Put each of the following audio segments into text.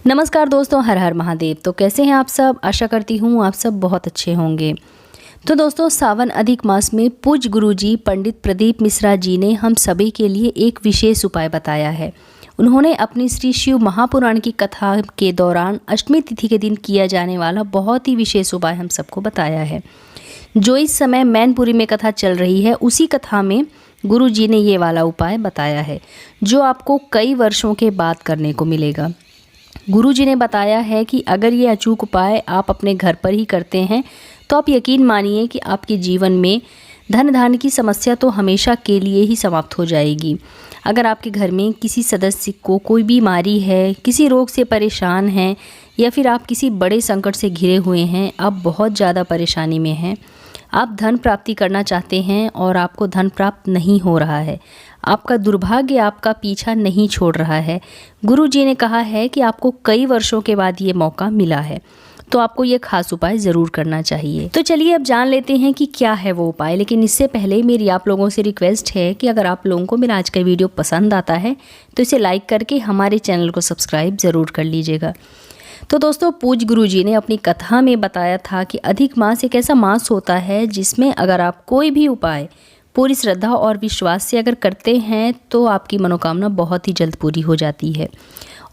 नमस्कार दोस्तों, हर हर महादेव। तो कैसे हैं आप सब? आशा करती हूँ आप सब बहुत अच्छे होंगे। तो दोस्तों, सावन अधिक मास में पूज्य गुरुजी पंडित प्रदीप मिश्रा जी ने हम सभी के लिए एक विशेष उपाय बताया है। उन्होंने अपनी श्री शिव महापुराण की कथा के दौरान अष्टमी तिथि के दिन किया जाने वाला बहुत ही विशेष उपाय हम सबको बताया है। जो इस समय मैनपुरी में कथा चल रही है, उसी कथा में गुरु जी ने ये वाला उपाय बताया है, जो आपको कई वर्षों के बाद करने को मिलेगा। गुरु जी ने बताया है कि अगर ये अचूक उपाय आप अपने घर पर ही करते हैं तो आप यकीन मानिए कि आपके जीवन में धन धान्य की समस्या तो हमेशा के लिए ही समाप्त हो जाएगी। अगर आपके घर में किसी सदस्य को कोई बीमारी है, किसी रोग से परेशान हैं, या फिर आप किसी बड़े संकट से घिरे हुए हैं, आप बहुत ज़्यादा परेशानी में हैं, आप धन प्राप्ति करना चाहते हैं और आपको धन प्राप्त नहीं हो रहा है, आपका दुर्भाग्य आपका पीछा नहीं छोड़ रहा है, गुरु जी ने कहा है कि आपको कई वर्षों के बाद ये मौका मिला है, तो आपको ये खास उपाय ज़रूर करना चाहिए। तो चलिए अब जान लेते हैं कि क्या है वो उपाय। लेकिन इससे पहले मेरी आप लोगों से रिक्वेस्ट है कि अगर आप लोगों को मेरा आज का वीडियो पसंद आता है तो इसे लाइक करके हमारे चैनल को सब्सक्राइब ज़रूर कर लीजिएगा। तो दोस्तों, पूज्य गुरु जी ने अपनी कथा में बताया था कि अधिक मास एक ऐसा मास होता है जिसमें अगर आप कोई भी उपाय पूरी श्रद्धा और विश्वास से अगर करते हैं तो आपकी मनोकामना बहुत ही जल्द पूरी हो जाती है।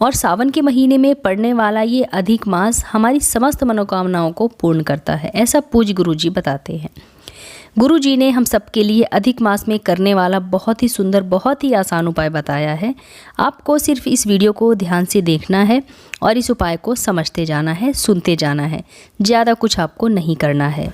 और सावन के महीने में पड़ने वाला ये अधिक मास हमारी समस्त मनोकामनाओं को पूर्ण करता है, ऐसा पूज्य गुरु जी बताते हैं। गुरु जी ने हम सबके लिए अधिक मास में करने वाला बहुत ही सुंदर, बहुत ही आसान उपाय बताया है। आपको सिर्फ इस वीडियो को ध्यान से देखना है और इस उपाय को समझते जाना है, सुनते जाना है। ज़्यादा कुछ आपको नहीं करना है,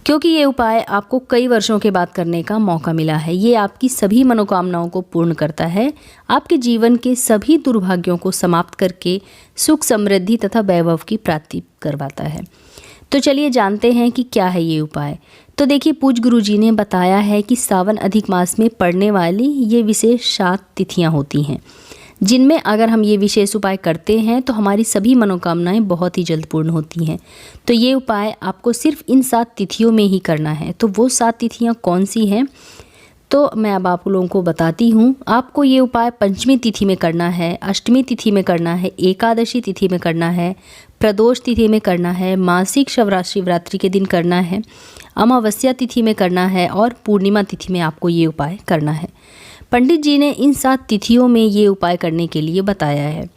क्योंकि ये उपाय आपको कई वर्षों के बाद करने का मौका मिला है। ये आपकी सभी मनोकामनाओं को पूर्ण करता है, आपके जीवन के सभी दुर्भाग्यों को समाप्त करके सुख, समृद्धि तथा वैभव की प्राप्ति करवाता है। तो चलिए जानते हैं कि क्या है ये उपाय। तो देखिए, पूज्य गुरु जी ने बताया है कि सावन अधिक मास में पड़ने वाली ये विशेष 7 तिथियाँ होती हैं, जिनमें अगर हम ये विशेष उपाय करते हैं तो हमारी सभी मनोकामनाएं बहुत ही जल्द पूर्ण होती हैं। तो ये उपाय आपको सिर्फ इन 7 तिथियों में ही करना है। तो वो 7 तिथियां कौन सी हैं, तो मैं अब आप लोगों को बताती हूँ। आपको ये उपाय पंचमी तिथि में करना है, अष्टमी तिथि में करना है, एकादशी तिथि में करना है, प्रदोष तिथि में करना है, मासिक शिवरात्रि के दिन करना है, अमावस्या तिथि में करना है और पूर्णिमा तिथि में आपको ये उपाय करना है। पंडित जी ने इन 7 तिथियों में ये उपाय करने के लिए बताया है।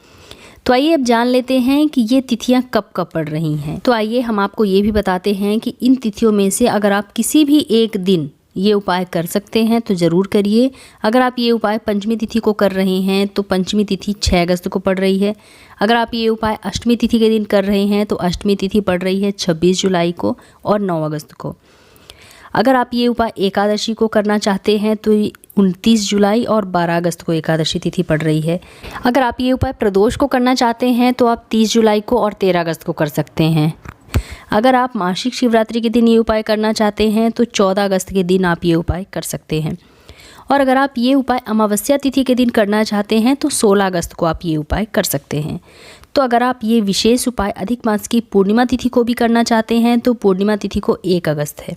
तो आइए अब जान लेते हैं कि ये तिथियां कब कब पड़ रही हैं। तो आइए हम आपको ये भी बताते हैं कि इन तिथियों में से अगर आप किसी भी एक दिन ये उपाय कर सकते हैं तो ज़रूर करिए। अगर आप ये उपाय पंचमी तिथि को कर रहे हैं तो पंचमी तिथि 6 अगस्त को पड़ रही है। अगर आप ये उपाय अष्टमी तिथि के दिन कर रहे हैं तो अष्टमी तिथि पड़ रही है 26 जुलाई को और 9 अगस्त को। अगर आप ये उपाय एकादशी को करना चाहते हैं तो 29 जुलाई और 12 अगस्त को एकादशी तिथि पड़ रही है। अगर आप ये उपाय प्रदोष को करना चाहते हैं तो आप 30 जुलाई को और 13 अगस्त को कर सकते हैं। अगर आप मासिक शिवरात्रि के दिन ये उपाय करना चाहते हैं तो 14 अगस्त के दिन आप ये उपाय कर सकते हैं। और अगर आप ये उपाय अमावस्या तिथि के दिन करना चाहते हैं तो 16 अगस्त को आप ये उपाय कर सकते हैं। तो अगर आप ये विशेष उपाय अधिक मास की पूर्णिमा तिथि को भी करना चाहते हैं तो पूर्णिमा तिथि को 1 अगस्त है।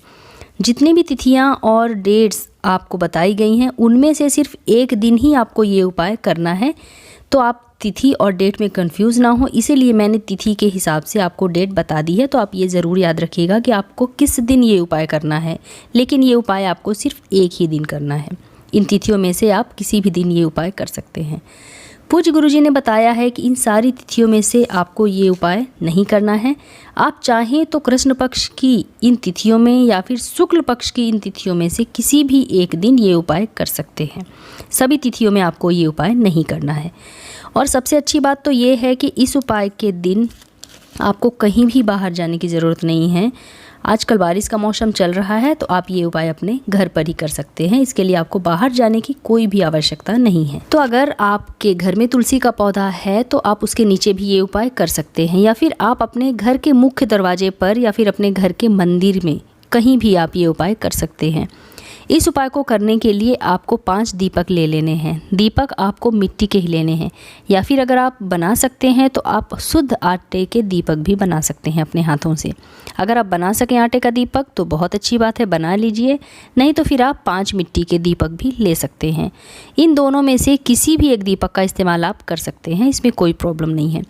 जितनी भी तिथियां और डेट्स आपको बताई गई हैं उनमें से सिर्फ एक दिन ही आपको ये उपाय करना है। तो आप तिथि और डेट में कंफ्यूज ना हो, इसीलिए मैंने तिथि के हिसाब से आपको डेट बता दी है। तो आप ये ज़रूर याद रखिएगा कि आपको किस दिन ये उपाय करना है, लेकिन ये उपाय आपको सिर्फ एक ही दिन करना है। इन तिथियों में से आप किसी भी दिन ये उपाय कर सकते हैं। पूज्य गुरु जी ने बताया है कि इन सारी तिथियों में से आपको ये उपाय नहीं करना है। आप चाहें तो कृष्ण पक्ष की इन तिथियों में या फिर शुक्ल पक्ष की इन तिथियों में से किसी भी एक दिन ये उपाय कर सकते हैं। सभी तिथियों में आपको ये उपाय नहीं करना है। और सबसे अच्छी बात तो ये है कि इस उपाय के दिन आपको कहीं भी बाहर जाने की ज़रूरत नहीं है। आजकल बारिश का मौसम चल रहा है तो आप ये उपाय अपने घर पर ही कर सकते हैं। इसके लिए आपको बाहर जाने की कोई भी आवश्यकता नहीं है। तो अगर आपके घर में तुलसी का पौधा है तो आप उसके नीचे भी ये उपाय कर सकते हैं, या फिर आप अपने घर के मुख्य दरवाजे पर या फिर अपने घर के मंदिर में कहीं भी आप ये उपाय कर सकते हैं। इस उपाय को करने के लिए आपको 5 दीपक ले लेने हैं। दीपक आपको मिट्टी के ही लेने हैं, या फिर अगर आप बना सकते हैं तो आप शुद्ध आटे के दीपक भी बना सकते हैं अपने हाथों से। अगर आप बना सकें आटे का दीपक तो बहुत अच्छी बात है, बना लीजिए। नहीं तो फिर आप 5 मिट्टी के दीपक भी ले सकते हैं। इन दोनों में से किसी भी एक दीपक का इस्तेमाल आप कर सकते हैं, इसमें कोई प्रॉब्लम नहीं है।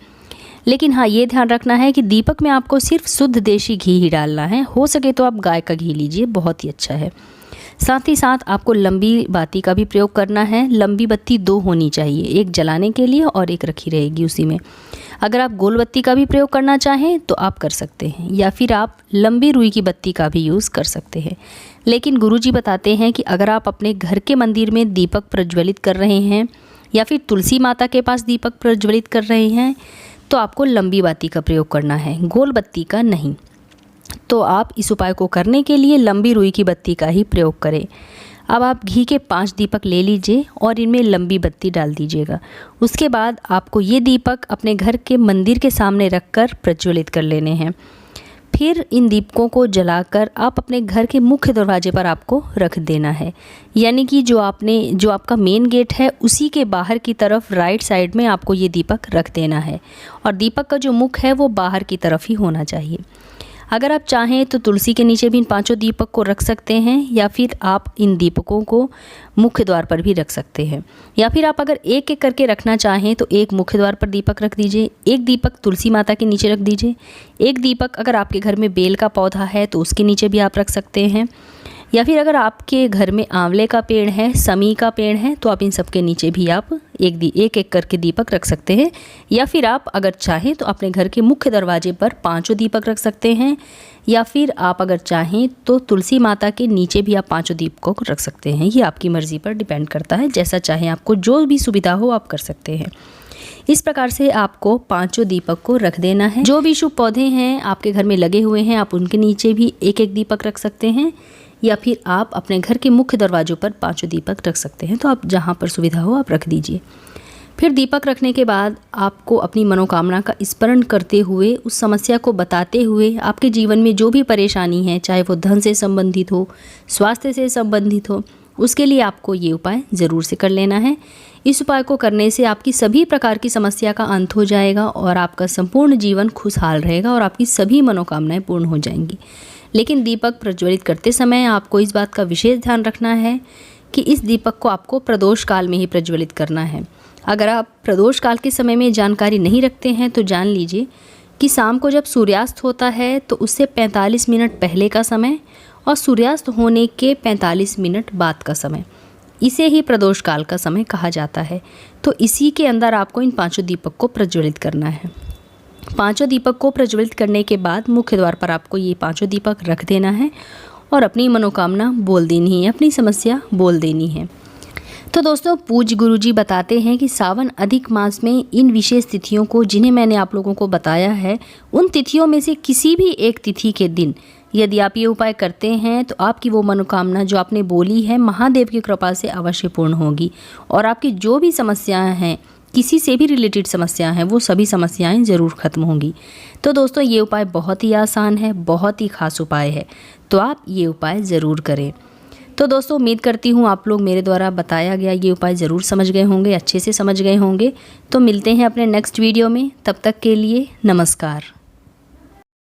लेकिन हाँ, ये ध्यान रखना है कि दीपक में आपको सिर्फ शुद्ध देशी घी ही डालना है। हो सके तो आप गाय का घी लीजिए, बहुत ही अच्छा है। साथ ही साथ आपको लंबी बाती का भी प्रयोग करना है। लंबी बत्ती 2 होनी चाहिए, एक जलाने के लिए और एक रखी रहेगी उसी में। अगर आप गोल बत्ती का भी प्रयोग करना चाहें तो आप कर सकते हैं, या फिर आप लंबी रुई की बत्ती का भी यूज़ कर सकते हैं। लेकिन गुरुजी बताते हैं कि अगर आप अपने घर के मंदिर में दीपक प्रज्वलित कर रहे हैं या फिर तुलसी माता के पास दीपक प्रज्वलित कर रहे हैं तो आपको लंबी बाती का प्रयोग करना है, गोल बत्ती का नहीं। तो आप इस उपाय को करने के लिए लंबी रुई की बत्ती का ही प्रयोग करें। अब आप घी के 5 दीपक ले लीजिए और इनमें लंबी बत्ती डाल दीजिएगा। उसके बाद आपको ये दीपक अपने घर के मंदिर के सामने रखकर प्रज्वलित कर लेने हैं। फिर इन दीपकों को जलाकर आप अपने घर के मुख्य दरवाजे पर आपको रख देना है, यानी कि जो आपका मेन गेट है उसी के बाहर की तरफ राइट साइड में आपको ये दीपक रख देना है। और दीपक का जो मुख है वो बाहर की तरफ ही होना चाहिए। अगर आप चाहें तो तुलसी के नीचे भी इन 5 दीपक को रख सकते हैं, या फिर आप इन दीपकों को मुख्य द्वार पर भी रख सकते हैं। या फिर आप अगर एक एक करके रखना चाहें तो एक मुख्य द्वार पर दीपक रख दीजिए, एक दीपक तुलसी माता के नीचे रख दीजिए, एक दीपक अगर आपके घर में बेल का पौधा है तो उसके नीचे भी आप रख सकते हैं, या फिर अगर आपके घर में आंवले का पेड़ है, समी का पेड़ है तो आप इन सब के नीचे भी आप एक एक करके दीपक रख सकते हैं। या फिर आप अगर चाहें तो अपने घर के मुख्य दरवाजे पर 5 दीपक रख सकते हैं, या फिर आप अगर चाहें तो तुलसी माता के नीचे भी आप 5 दीपकों को रख सकते हैं। ये आपकी मर्ज़ी पर डिपेंड करता है, जैसा चाहें आपको जो भी सुविधा हो आप कर सकते हैं। इस प्रकार से आपको 5 दीपक को रख देना है। जो भी शुभ पौधे हैं आपके घर में लगे हुए हैं आप उनके नीचे भी एक एक दीपक रख सकते हैं, या फिर आप अपने घर के मुख्य दरवाजों पर 5 दीपक रख सकते हैं। तो आप जहाँ पर सुविधा हो आप रख दीजिए। फिर दीपक रखने के बाद आपको अपनी मनोकामना का स्मरण करते हुए, उस समस्या को बताते हुए, आपके जीवन में जो भी परेशानी है, चाहे वो धन से संबंधित हो, स्वास्थ्य से संबंधित हो, उसके लिए आपको ये उपाय ज़रूर से कर लेना है। इस उपाय को करने से आपकी सभी प्रकार की समस्या का अंत हो जाएगा और आपका संपूर्ण जीवन खुशहाल रहेगा और आपकी सभी मनोकामनाएं पूर्ण हो जाएंगी। लेकिन दीपक प्रज्वलित करते समय आपको इस बात का विशेष ध्यान रखना है कि इस दीपक को आपको प्रदोष काल में ही प्रज्वलित करना है। अगर आप प्रदोष काल के समय में जानकारी नहीं रखते हैं तो जान लीजिए कि शाम को जब सूर्यास्त होता है तो उससे 45 मिनट पहले का समय और सूर्यास्त होने के 45 मिनट बाद का समय, इसे ही प्रदोष काल का समय कहा जाता है। तो इसी के अंदर आपको इन 5 दीपक को प्रज्वलित करना है। 5 दीपक को प्रज्वलित करने के बाद मुख्य द्वार पर आपको ये 5 दीपक रख देना है और अपनी मनोकामना बोल देनी है, अपनी समस्या बोल देनी है। तो दोस्तों, पूज्य गुरुजी बताते हैं कि सावन अधिक मास में इन विशेष तिथियों को, जिन्हें मैंने आप लोगों को बताया है, उन तिथियों में से किसी भी एक तिथि के दिन यदि आप ये उपाय करते हैं तो आपकी वो मनोकामना जो आपने बोली है महादेव की कृपा से अवश्य पूर्ण होगी और आपकी जो भी समस्याएं हैं, किसी से भी रिलेटेड समस्या हैं, वो सभी समस्याएं ज़रूर ख़त्म होंगी। तो दोस्तों, ये उपाय बहुत ही आसान है, बहुत ही खास उपाय है, तो आप ये उपाय ज़रूर करें। तो दोस्तों, उम्मीद करती हूँ आप लोग मेरे द्वारा बताया गया ये उपाय ज़रूर समझ गए होंगे, अच्छे से समझ गए होंगे। तो मिलते हैं अपने नेक्स्ट वीडियो में, तब तक के लिए नमस्कार।